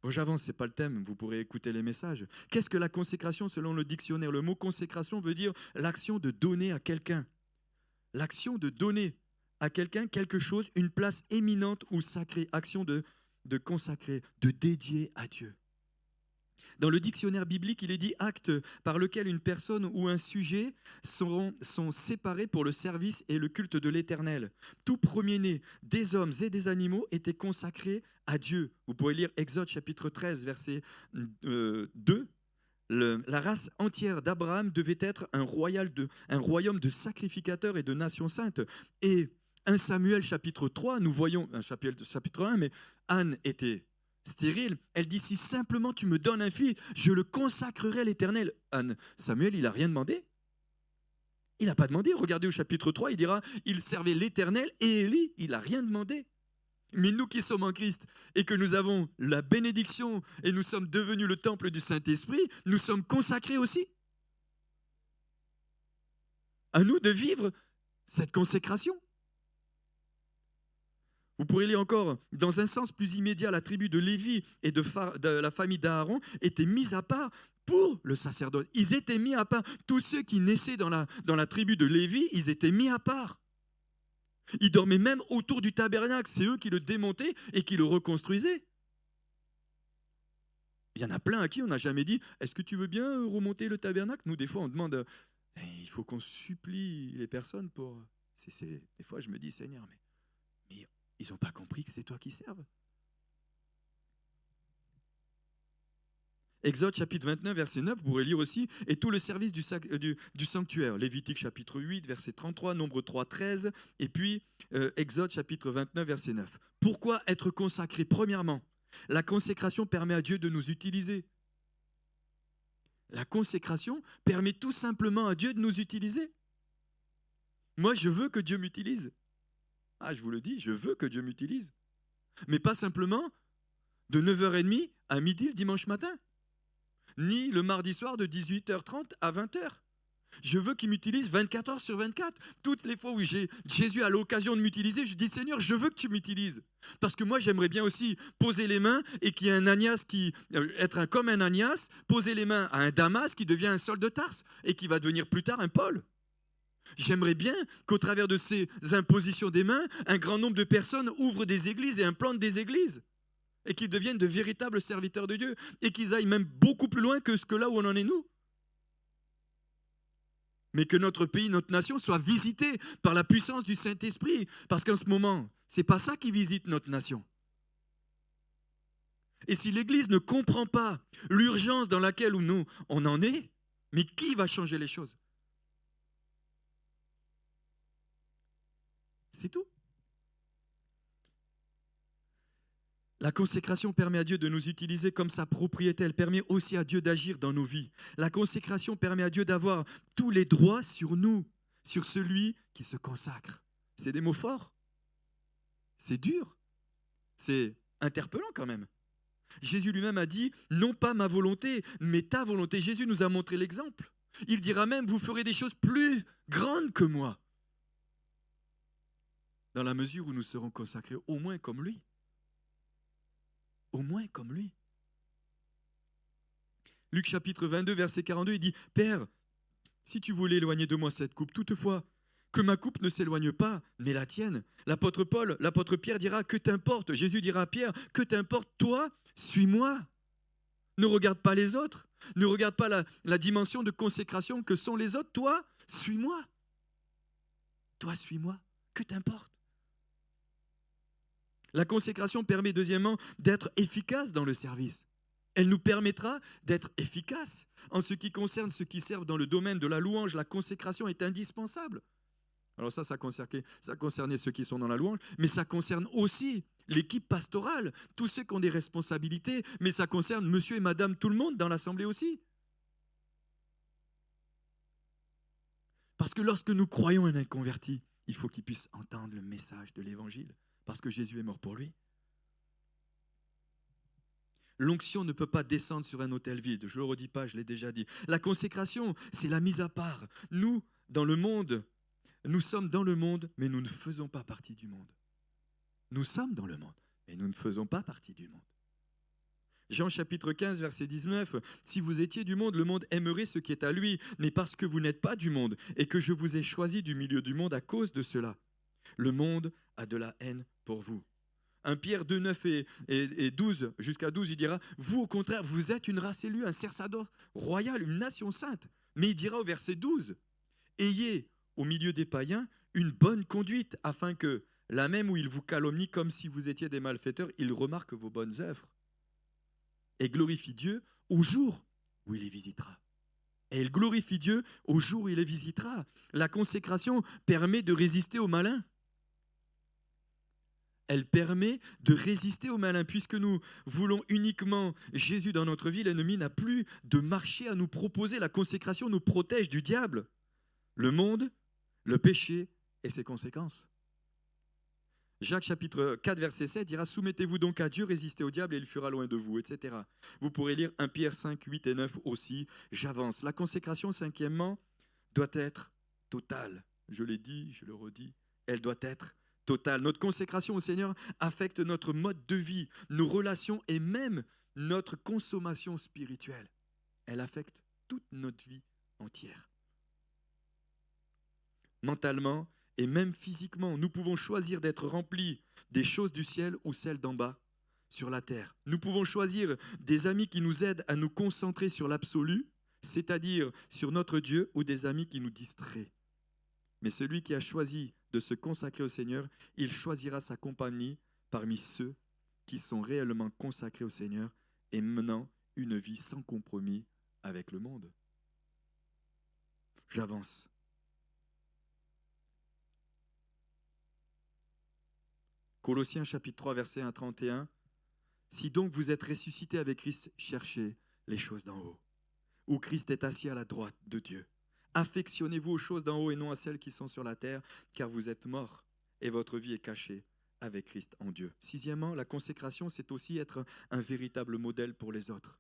Bon, j'avance, ce n'est pas le thème, vous pourrez écouter les messages. Qu'est-ce que la consécration selon le dictionnaire? Le mot consécration veut dire l'action de donner à quelqu'un. L'action de donner à quelqu'un quelque chose, une place éminente ou sacrée. Action de consacrer, de dédier à Dieu. Dans le dictionnaire biblique, il est dit acte par lequel une personne ou un sujet sont séparés pour le service et le culte de l'Éternel. Tout premier-né des hommes et des animaux était consacré à Dieu. Vous pouvez lire Exode chapitre 13, verset 2. La race entière d'Abraham devait être un royaume de sacrificateurs et de nations saintes. Et 1 Samuel chapitre 3, nous voyons, chapitre 1, mais Anne était stérile. Elle dit, si simplement tu me donnes un fils, je le consacrerai à l'Éternel. Samuel, il n'a rien demandé. Il n'a pas demandé. Regardez au chapitre 3, il dira, il servait l'Éternel et Élie, il n'a rien demandé. Mais nous qui sommes en Christ et que nous avons la bénédiction et nous sommes devenus le temple du Saint-Esprit, nous sommes consacrés aussi. À nous de vivre cette consécration. Vous pourrez lire encore, dans un sens plus immédiat, la tribu de Lévi et de la famille d'Aaron étaient mise à part pour le sacerdoce. Ils étaient mis à part. Tous ceux qui naissaient dans la tribu de Lévi, ils étaient mis à part. Ils dormaient même autour du tabernacle. C'est eux qui le démontaient et qui le reconstruisaient. Il y en a plein à qui on n'a jamais dit « Est-ce que tu veux bien remonter le tabernacle ?» Nous, des fois, on demande « Il faut qu'on supplie les personnes pour… » Des fois, je me dis « Seigneur, mais ils n'ont pas compris que c'est toi qui serves. » Exode chapitre 29, verset 9, vous pourrez lire aussi, et tout le service du sanctuaire. Lévitique chapitre 8, verset 33, Nombre 3, 13, et puis Exode chapitre 29, verset 9. Pourquoi être consacré? Premièrement, la consécration permet à Dieu de nous utiliser. La consécration permet tout simplement à Dieu de nous utiliser. Moi, je veux que Dieu m'utilise. Ah, je vous le dis, je veux que Dieu m'utilise. Mais pas simplement de 9h30 à midi le dimanche matin. Ni le mardi soir de 18h30 à 20h. Je veux qu'il m'utilise 24 heures sur 24. Toutes les fois où Jésus a l'occasion de m'utiliser, je dis Seigneur, je veux que tu m'utilises. Parce que moi, j'aimerais bien aussi poser les mains et qu'il y ait un Anias comme un Anias, poser les mains à un Damas qui devient un Saul de Tarse et qui va devenir plus tard un Paul. J'aimerais bien qu'au travers de ces impositions des mains, un grand nombre de personnes ouvrent des églises et implantent des églises. Et qu'ils deviennent de véritables serviteurs de Dieu. Et qu'ils aillent même beaucoup plus loin que là où on en est nous. Mais que notre pays, notre nation soit visitée par la puissance du Saint-Esprit. Parce qu'en ce moment, ce n'est pas ça qui visite notre nation. Et si l'Église ne comprend pas l'urgence dans laquelle nous, on en est, mais qui va changer les choses? C'est tout. La consécration permet à Dieu de nous utiliser comme sa propriété. Elle permet aussi à Dieu d'agir dans nos vies. La consécration permet à Dieu d'avoir tous les droits sur nous, sur celui qui se consacre. C'est des mots forts. C'est dur. C'est interpellant quand même. Jésus lui-même a dit, non pas ma volonté, mais ta volonté. Jésus nous a montré l'exemple. Il dira même, vous ferez des choses plus grandes que moi. Dans la mesure où nous serons consacrés au moins comme lui. Au moins comme lui. Luc chapitre 22, verset 42, il dit, « Père, si tu voulais éloigner de moi cette coupe, toutefois, que ma coupe ne s'éloigne pas, mais la tienne. » L'apôtre Paul, l'apôtre Pierre dira, « Que t'importe ?» Jésus dira à Pierre, « Que t'importe, toi, suis-moi. » Ne regarde pas les autres. Ne regarde pas la dimension de consécration que sont les autres. Toi, suis-moi. Toi, suis-moi. Que t'importe. La consécration permet, deuxièmement, d'être efficace dans le service. Elle nous permettra d'être efficaces. En ce qui concerne ceux qui servent dans le domaine de la louange, la consécration est indispensable. Alors ça concernait ceux qui sont dans la louange, mais ça concerne aussi l'équipe pastorale, tous ceux qui ont des responsabilités, mais ça concerne monsieur et madame, tout le monde dans l'assemblée aussi. Parce que lorsque nous croyons un inconverti, il faut qu'il puisse entendre le message de l'évangile, parce que Jésus est mort pour lui. L'onction ne peut pas descendre sur un autel vide, je ne le redis pas, je l'ai déjà dit. La consécration, c'est la mise à part. Nous, dans le monde, nous sommes dans le monde, mais nous ne faisons pas partie du monde. Nous sommes dans le monde, mais nous ne faisons pas partie du monde. Jean chapitre 15, verset 19, « Si vous étiez du monde, le monde aimerait ce qui est à lui, mais parce que vous n'êtes pas du monde, et que je vous ai choisi du milieu du monde à cause de cela, le monde a de la haine pour vous. » 1 Pierre 2, 9 et 12, jusqu'à 12, il dira, « Vous, au contraire, vous êtes une race élue, un sacerdoce royal, une nation sainte. » Mais il dira au verset 12, « Ayez au milieu des païens une bonne conduite, afin que, là même où ils vous calomnient comme si vous étiez des malfaiteurs, ils remarquent vos bonnes œuvres et glorifient Dieu au jour où il les visitera. » Et il glorifie Dieu au jour où il les visitera. La consécration permet de résister au malin. Elle permet de résister au malin. Puisque nous voulons uniquement Jésus dans notre vie, l'ennemi n'a plus de marché à nous proposer. La consécration nous protège du diable, le monde, le péché et ses conséquences. Jacques chapitre 4, verset 7 dira « Soumettez-vous donc à Dieu, résistez au diable et il fuira loin de vous, etc. » Vous pourrez lire 1 Pierre 5, 8 et 9 aussi. J'avance. La consécration, cinquièmement, doit être totale. Je l'ai dit, je le redis, elle doit être totale. Notre consécration au Seigneur affecte notre mode de vie, nos relations et même notre consommation spirituelle. Elle affecte toute notre vie entière. Mentalement et même physiquement, nous pouvons choisir d'être remplis des choses du ciel ou celles d'en bas, sur la terre. Nous pouvons choisir des amis qui nous aident à nous concentrer sur l'absolu, c'est-à-dire sur notre Dieu, ou des amis qui nous distraient. Mais celui qui a choisi de se consacrer au Seigneur, il choisira sa compagnie parmi ceux qui sont réellement consacrés au Seigneur et menant une vie sans compromis avec le monde. J'avance. Colossiens chapitre 3, verset 1 à 31. « Si donc vous êtes ressuscités avec Christ, cherchez les choses d'en haut, où Christ est assis à la droite de Dieu. Affectionnez-vous aux choses d'en haut et non à celles qui sont sur la terre, car vous êtes morts et votre vie est cachée avec Christ en Dieu. » Sixièmement, la consécration, c'est aussi être un véritable modèle pour les autres.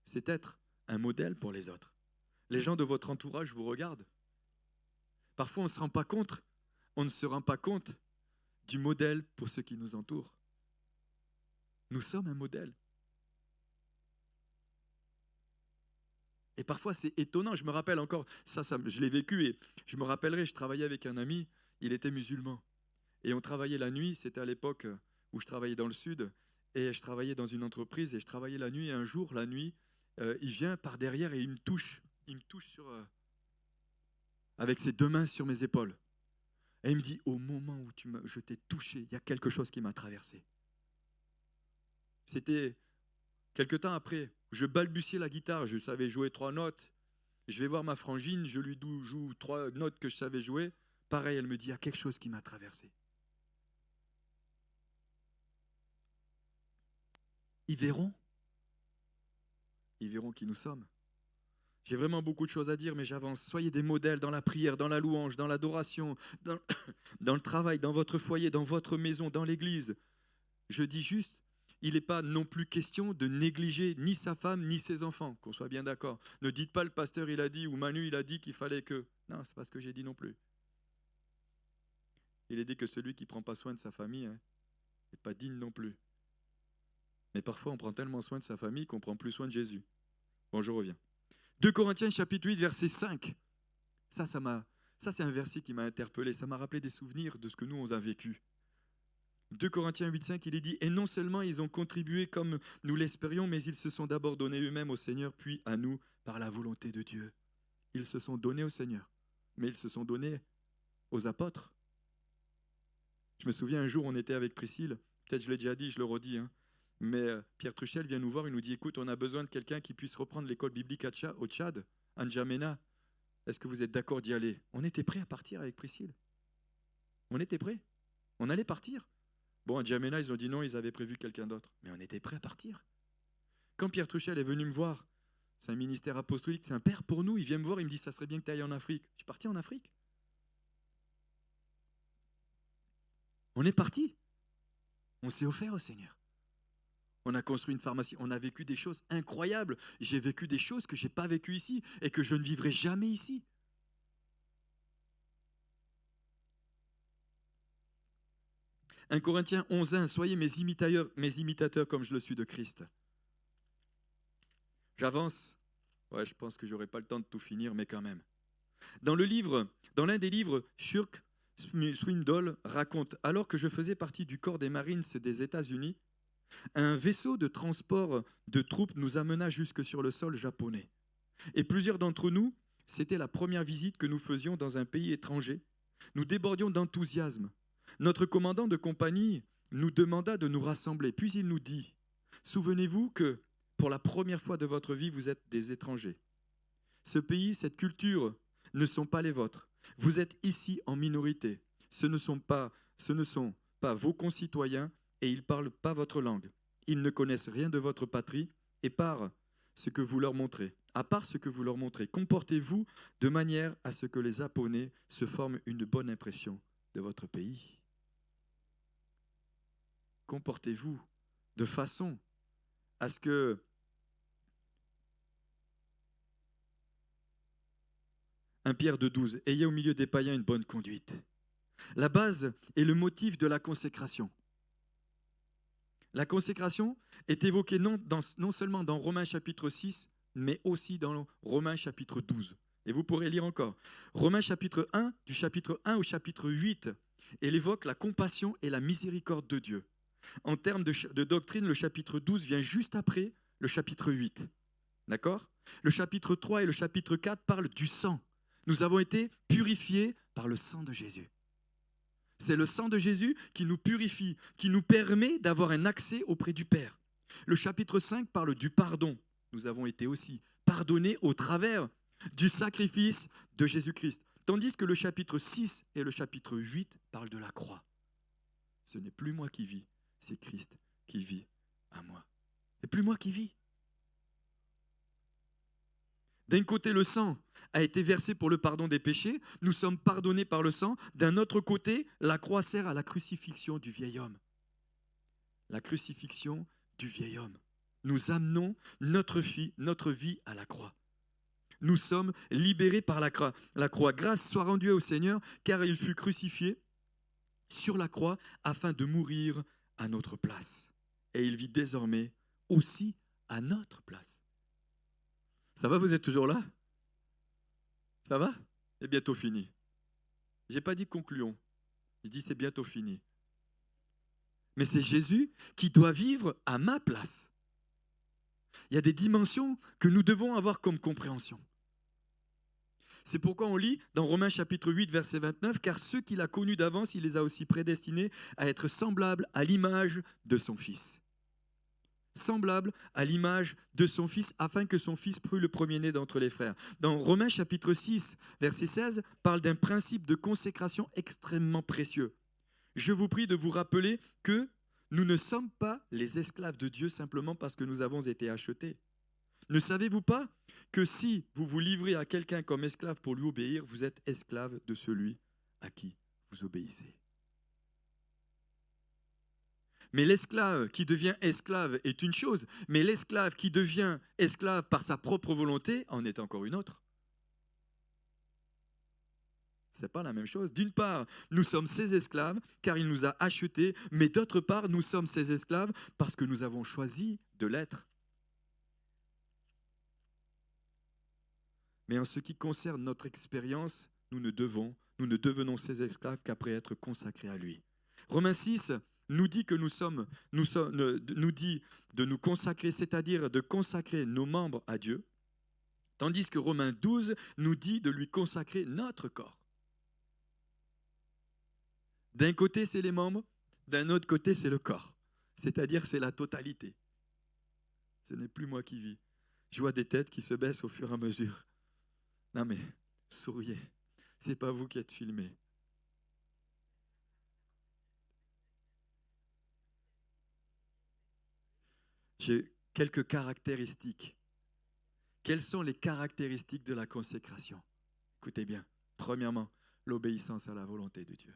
C'est être un modèle pour les autres. Les gens de votre entourage vous regardent. Parfois, on ne se rend pas compte. On ne se rend pas compte du modèle pour ceux qui nous entourent. Nous sommes un modèle. Et parfois, c'est étonnant. Je me rappelle encore, je l'ai vécu et je me rappellerai, je travaillais avec un ami, il était musulman. Et on travaillait la nuit, c'était à l'époque où je travaillais dans le sud, et je travaillais dans une entreprise, et je travaillais la nuit, et un jour, la nuit, il vient par derrière et il me touche avec ses deux mains sur mes épaules. Et il me dit, au moment où je t'ai touché, il y a quelque chose qui m'a traversé. C'était quelque temps après, je balbutiais la guitare, je savais jouer 3 notes. Je vais voir ma frangine, je lui joue 3 notes que je savais jouer. Pareil, elle me dit, il y a quelque chose qui m'a traversé. Ils verront qui nous sommes. J'ai vraiment beaucoup de choses à dire, mais j'avance. Soyez des modèles dans la prière, dans la louange, dans l'adoration, dans le travail, dans votre foyer, dans votre maison, dans l'église. Je dis juste, il n'est pas non plus question de négliger ni sa femme ni ses enfants, qu'on soit bien d'accord. Ne dites pas le pasteur il a dit ou Manu il a dit qu'il fallait que... Non, c'est pas ce que j'ai dit non plus. Il est dit que celui qui ne prend pas soin de sa famille n'est pas digne non plus. Mais parfois on prend tellement soin de sa famille qu'on ne prend plus soin de Jésus. Bon, je reviens. 2 Corinthiens chapitre 8 verset 5. Ça c'est un verset qui m'a interpellé. Ça m'a rappelé des souvenirs de ce que nous on a vécu. 2 Corinthiens 8,5, il est dit « Et non seulement ils ont contribué comme nous l'espérions, mais ils se sont d'abord donnés eux-mêmes au Seigneur, puis à nous par la volonté de Dieu. » Ils se sont donnés au Seigneur, mais ils se sont donnés aux apôtres. Je me souviens un jour, on était avec Priscille, peut-être je l'ai déjà dit, je le redis, hein, mais Pierre Truchel vient nous voir, il nous dit « Écoute, on a besoin de quelqu'un qui puisse reprendre l'école biblique au Tchad, à N'Djamena. Est-ce que vous êtes d'accord d'y aller ?» On était prêts à partir avec Priscille. On était prêts. On allait partir. Bon, à N'Djamena, ils ont dit non, ils avaient prévu quelqu'un d'autre. Mais on était prêts à partir. Quand Pierre Truchel est venu me voir, c'est un ministère apostolique, c'est un père pour nous, il vient me voir, il me dit, ça serait bien que tu ailles en Afrique. Je suis parti en Afrique. On est parti. On s'est offert au Seigneur. On a construit une pharmacie, on a vécu des choses incroyables. J'ai vécu des choses que je n'ai pas vécues ici et que je ne vivrai jamais ici. 1 Corinthiens 11,1, soyez mes imitateurs comme je le suis de Christ. J'avance. Ouais, je pense que je n'aurai pas le temps de tout finir, mais quand même. Dans l'un des livres, Shirk Swindoll raconte, alors que je faisais partie du corps des Marines des États-Unis, un vaisseau de transport de troupes nous amena jusque sur le sol japonais. Et plusieurs d'entre nous, c'était la première visite que nous faisions dans un pays étranger. Nous débordions d'enthousiasme. Notre commandant de compagnie nous demanda de nous rassembler. Puis il nous dit, « Souvenez-vous que pour la première fois de votre vie, vous êtes des étrangers. Ce pays, cette culture ne sont pas les vôtres. Vous êtes ici en minorité. Ce ne sont pas vos concitoyens et ils ne parlent pas votre langue. Ils ne connaissent rien de votre patrie et à part ce que vous leur montrez, comportez-vous de manière à ce que les Japonais se forment une bonne impression de votre pays. Comportez-vous de façon à ce que 1 Pierre 2,12, ayez au milieu des païens une bonne conduite. La base est le motif de la consécration. La consécration est évoquée non seulement dans Romains chapitre 6, mais aussi dans Romains chapitre 12. Et vous pourrez lire encore. Romains chapitre 1, du chapitre 1 au chapitre 8, elle évoque la compassion et la miséricorde de Dieu. En termes de doctrine, le chapitre 12 vient juste après le chapitre 8. D'accord ? Le chapitre 3 et le chapitre 4 parlent du sang. Nous avons été purifiés par le sang de Jésus. C'est le sang de Jésus qui nous purifie, qui nous permet d'avoir un accès auprès du Père. Le chapitre 5 parle du pardon. Nous avons été aussi pardonnés au travers du sacrifice de Jésus-Christ. Tandis que le chapitre 6 et le chapitre 8 parlent de la croix. Ce n'est plus moi qui vis, c'est Christ qui vit à moi. Et plus moi qui vis. D'un côté, le sang a été versé pour le pardon des péchés. Nous sommes pardonnés par le sang. D'un autre côté, la croix sert à la crucifixion du vieil homme. La crucifixion du vieil homme. Nous amenons notre vie à la croix. Nous sommes libérés par la croix. Grâce soit rendue au Seigneur, car il fut crucifié sur la croix afin de mourir à notre place. Et il vit désormais aussi à notre place. Ça va, vous êtes toujours là? Ça va? C'est bientôt fini. Je n'ai pas dit concluons. Je dis c'est bientôt fini. Mais c'est Jésus qui doit vivre à ma place. Il y a des dimensions que nous devons avoir comme compréhension. C'est pourquoi on lit dans Romains chapitre 8, verset 29, « Car ceux qu'il a connus d'avance, il les a aussi prédestinés à être semblables à l'image de son Fils. » Semblable à l'image de son Fils, afin que son Fils fût le premier-né d'entre les frères. Dans Romains chapitre 6, verset 16, parle d'un principe de consécration extrêmement précieux. Je vous prie de vous rappeler que nous ne sommes pas les esclaves de Dieu simplement parce que nous avons été achetés. Ne savez-vous pas que si vous vous livrez à quelqu'un comme esclave pour lui obéir, vous êtes esclave de celui à qui vous obéissez. Mais l'esclave qui devient esclave est une chose, mais l'esclave qui devient esclave par sa propre volonté en est encore une autre. Ce n'est pas la même chose. D'une part, nous sommes ses esclaves car il nous a achetés, mais d'autre part, nous sommes ses esclaves parce que nous avons choisi de l'être. Mais en ce qui concerne notre expérience, nous ne devenons ses esclaves qu'après être consacrés à lui. Romains 6 nous dit que nous dit de nous consacrer, c'est-à-dire de consacrer nos membres à Dieu, tandis que Romains 12 nous dit de lui consacrer notre corps. D'un côté, c'est les membres, d'un autre côté, c'est le corps, c'est-à-dire c'est la totalité. Ce n'est plus moi qui vis. Je vois des têtes qui se baissent au fur et à mesure. Non mais, souriez, c'est pas vous qui êtes filmé. J'ai quelques caractéristiques. Quelles sont les caractéristiques de la consécration? Écoutez bien. Premièrement, l'obéissance à la volonté de Dieu.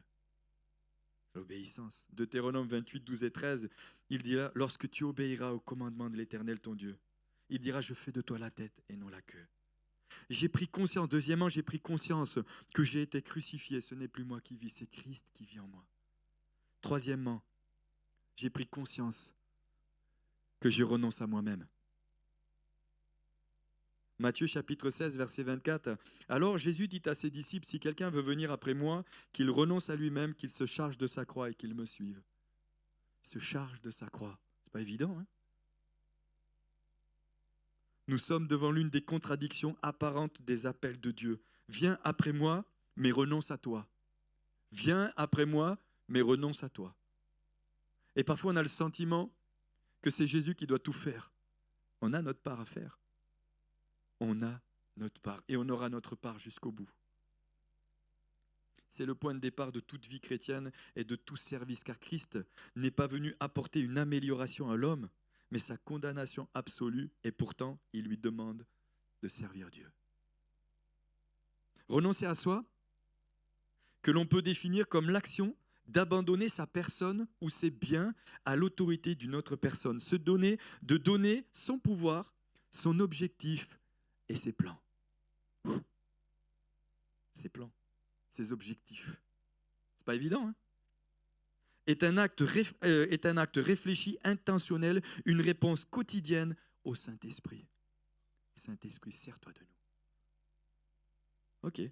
L'obéissance. Deutéronome 28, 12 et 13, il dira, lorsque tu obéiras au commandement de l'Éternel ton Dieu, il dira, je fais de toi la tête et non la queue. Deuxièmement, j'ai pris conscience que j'ai été crucifié. Ce n'est plus moi qui vis, c'est Christ qui vit en moi. Troisièmement, j'ai pris conscience que je renonce à moi-même. Matthieu chapitre 16, verset 24. Alors Jésus dit à ses disciples, si quelqu'un veut venir après moi, qu'il renonce à lui-même, qu'il se charge de sa croix et qu'il me suive. Il se charge de sa croix. C'est pas évident, hein? Nous sommes devant l'une des contradictions apparentes des appels de Dieu. Viens après moi, mais renonce à toi. Viens après moi, mais renonce à toi. Et parfois on a le sentiment que c'est Jésus qui doit tout faire. On a notre part à faire. On a notre part et on aura notre part jusqu'au bout. C'est le point de départ de toute vie chrétienne et de tout service, car Christ n'est pas venu apporter une amélioration à l'homme, mais sa condamnation absolue, et pourtant il lui demande de servir Dieu. Renoncer à soi, que l'on peut définir comme l'action d'abandonner sa personne ou ses biens à l'autorité d'une autre personne, de donner son pouvoir, son objectif et ses plans. Ses plans, ses objectifs. C'est pas évident, hein? Est un acte réfléchi, intentionnel, une réponse quotidienne au Saint-Esprit. Saint-Esprit, sers-toi de nous. Ok.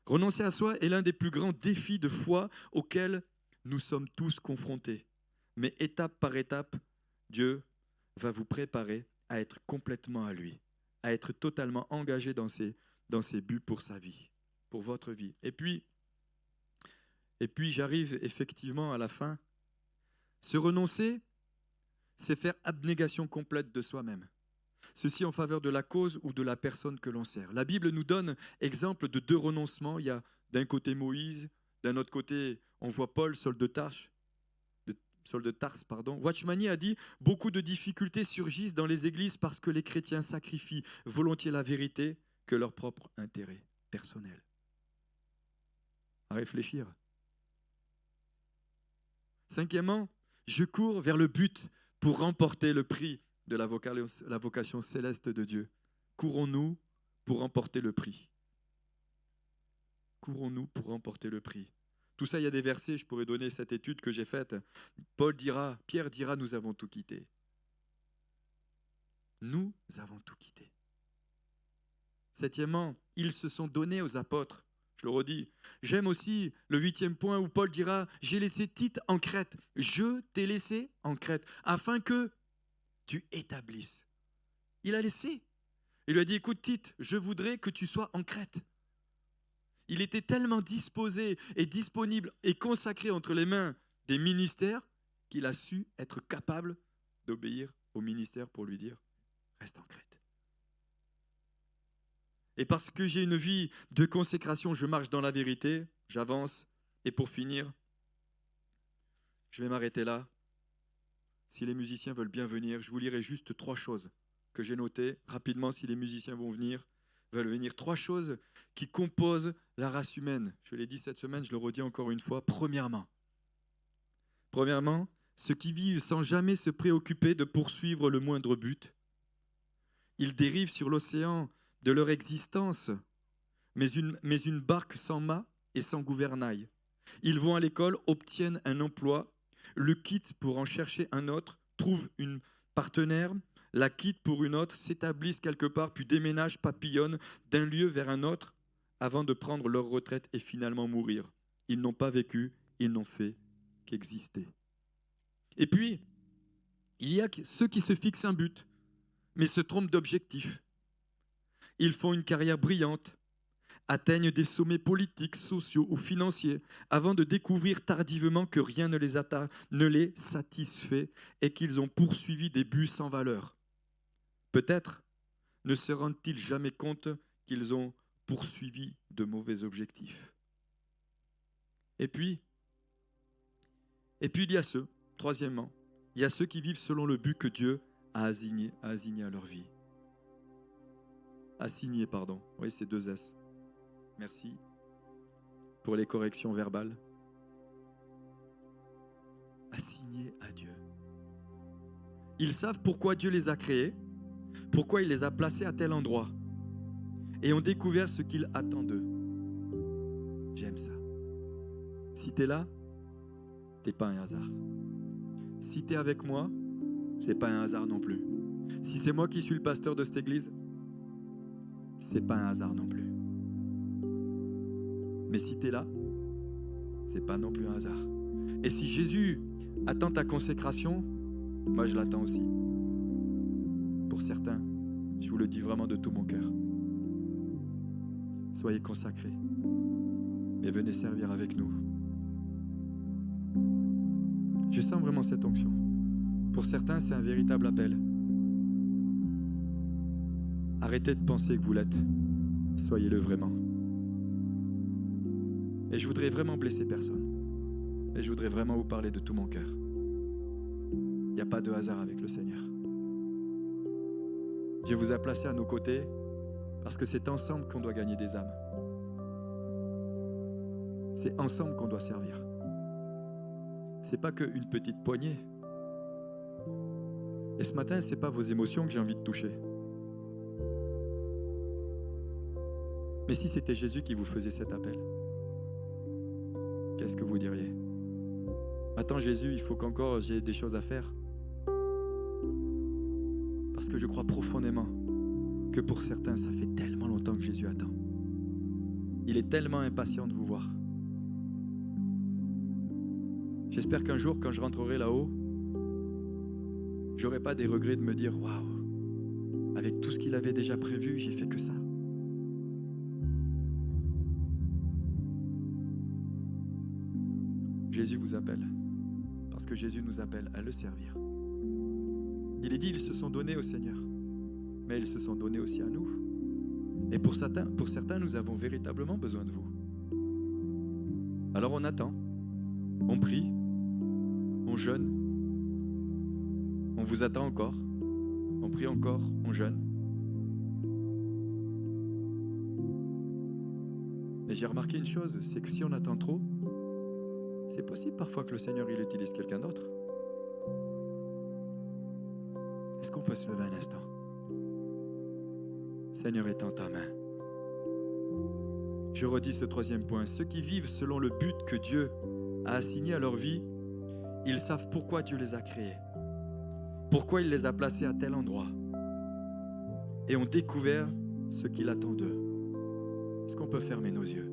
Renoncer à soi est l'un des plus grands défis de foi auxquels nous sommes tous confrontés. Mais étape par étape, Dieu va vous préparer à être complètement à lui, à être totalement engagé dans ses buts pour sa vie, pour votre vie. Et puis j'arrive effectivement à la fin. Se renoncer, c'est faire abnégation complète de soi-même. Ceci en faveur de la cause ou de la personne que l'on sert. La Bible nous donne exemple de deux renoncements. Il y a d'un côté Moïse, d'un autre côté, on voit Paul, Saul de Tarse. Watchmani a dit « Beaucoup de difficultés surgissent dans les églises parce que les chrétiens sacrifient volontiers la vérité que leur propre intérêt personnel. » À réfléchir. Cinquièmement, je cours vers le but pour remporter le prix de la vocation céleste de Dieu. Courons-nous pour remporter le prix. Courons-nous pour remporter le prix. Tout ça, il y a des versets, je pourrais donner cette étude que j'ai faite. Pierre dira, nous avons tout quitté. Nous avons tout quitté. Septièmement, ils se sont donnés aux apôtres. Je le redis. J'aime aussi le 8e point où Paul dira, j'ai laissé Tite en Crète. Je t'ai laissé en Crète afin que tu établisses. Il a laissé. Il lui a dit, écoute Tite, je voudrais que tu sois en Crète. Il était tellement disposé et disponible et consacré entre les mains des ministères qu'il a su être capable d'obéir au ministère pour lui dire, reste en Crète. Et parce que j'ai une vie de consécration, je marche dans la vérité, j'avance. Et pour finir, je vais m'arrêter là. Si les musiciens veulent bien venir, je vous lirai juste 3 choses que j'ai notées rapidement. Si les musiciens veulent venir, 3 choses qui composent la race humaine. Je l'ai dit cette semaine, je le redis encore une fois. Premièrement, ceux qui vivent sans jamais se préoccuper de poursuivre le moindre but. Ils dérivent sur l'océan de leur existence, mais une barque sans mât et sans gouvernail. Ils vont à l'école, obtiennent un emploi, le quittent pour en chercher un autre, trouvent une partenaire, la quittent pour une autre, s'établissent quelque part, puis déménagent, papillonnent d'un lieu vers un autre avant de prendre leur retraite et finalement mourir. Ils n'ont pas vécu, ils n'ont fait qu'exister. Et puis, il y a ceux qui se fixent un but, mais se trompent d'objectif. Ils font une carrière brillante, atteignent des sommets politiques, sociaux ou financiers, avant de découvrir tardivement que rien ne les satisfait et qu'ils ont poursuivi des buts sans valeur. Peut-être ne se rendent-ils jamais compte qu'ils ont poursuivi de mauvais objectifs. Et puis il y a ceux, troisièmement, il y a ceux qui vivent selon le but que Dieu a assigné à leur vie. Assigné, pardon. Oui, c'est 2 S. Merci pour les corrections verbales. Assigné à Dieu. Ils savent pourquoi Dieu les a créés, pourquoi il les a placés à tel endroit, et ont découvert ce qu'il attend d'eux. J'aime ça. Si tu es là, tu n'es pas un hasard. Si tu es avec moi, ce n'est pas un hasard non plus. Si c'est moi qui suis le pasteur de cette église, ce n'est pas un hasard non plus. Mais si tu es là, ce n'est pas non plus un hasard. Et si Jésus attend ta consécration, moi je l'attends aussi. Pour certains, je vous le dis vraiment de tout mon cœur. Soyez consacrés et venez servir avec nous. Je sens vraiment cette onction. Pour certains, c'est un véritable appel. Arrêtez de penser que vous l'êtes. Soyez-le vraiment. Et je voudrais vraiment blesser personne. Et je voudrais vraiment vous parler de tout mon cœur. Il n'y a pas de hasard avec le Seigneur. Dieu vous a placé à nos côtés parce que c'est ensemble qu'on doit gagner des âmes. C'est ensemble qu'on doit servir. C'est pas qu'une petite poignée. Et ce matin, c'est pas vos émotions que j'ai envie de toucher. Mais si c'était Jésus qui vous faisait cet appel, qu'est-ce que vous diriez? Attends Jésus, il faut qu'encore j'ai des choses à faire. Parce que je crois profondément que pour certains, ça fait tellement longtemps que Jésus attend. Il est tellement impatient de vous voir. J'espère qu'un jour, quand je rentrerai là-haut, j'aurai pas des regrets de me dire « Waouh, avec tout ce qu'il avait déjà prévu, j'ai fait que ça. » Jésus vous appelle, parce que Jésus nous appelle à le servir. Il est dit, ils se sont donnés au Seigneur, mais ils se sont donnés aussi à nous. Et pour certains, nous avons véritablement besoin de vous. Alors on attend, on prie, on jeûne, on vous attend encore, on prie encore, on jeûne. Et j'ai remarqué une chose, c'est que si on attend trop, c'est possible parfois que le Seigneur il utilise quelqu'un d'autre. Est-ce qu'on peut se lever un instant? Seigneur, étends ta main. Je redis ce troisième point. Ceux qui vivent selon le but que Dieu a assigné à leur vie, ils savent pourquoi Dieu les a créés, pourquoi il les a placés à tel endroit, et ont découvert ce qu'il attend d'eux. Est-ce qu'on peut fermer nos yeux?